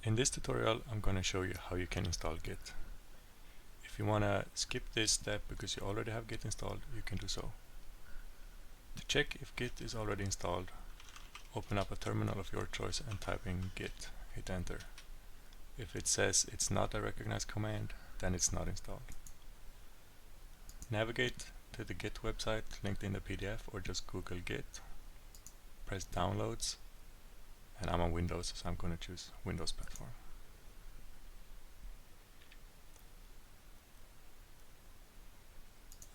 In this tutorial, I'm going to show you how you can install Git. If you want to skip this step because you already have Git installed, you can do so. To check if Git is already installed, open up a terminal of your choice and type in Git. Hit enter. If it says it's not a recognized command, then it's not installed. Navigate to the Git website linked in the PDF or just Google Git. Press Downloads, and I'm on Windows, so I'm going to choose Windows platform.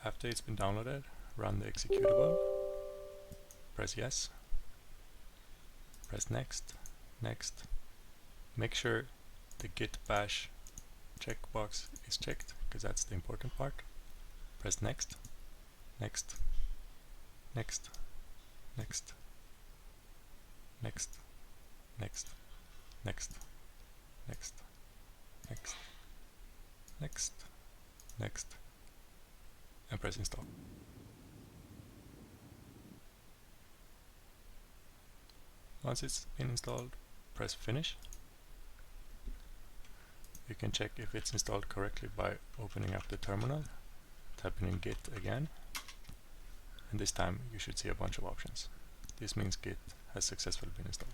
After it's been downloaded, run the executable. Press yes. Press next, next. Make sure the git bash checkbox is checked, because that's the important part. Press next, next, next, next, next, next, next, next, next, next, next, and press install. Once it's been installed, press finish. You can check if it's installed correctly by opening up the terminal, typing in Git again, and this time you should see a bunch of options. This means Git has successfully been installed.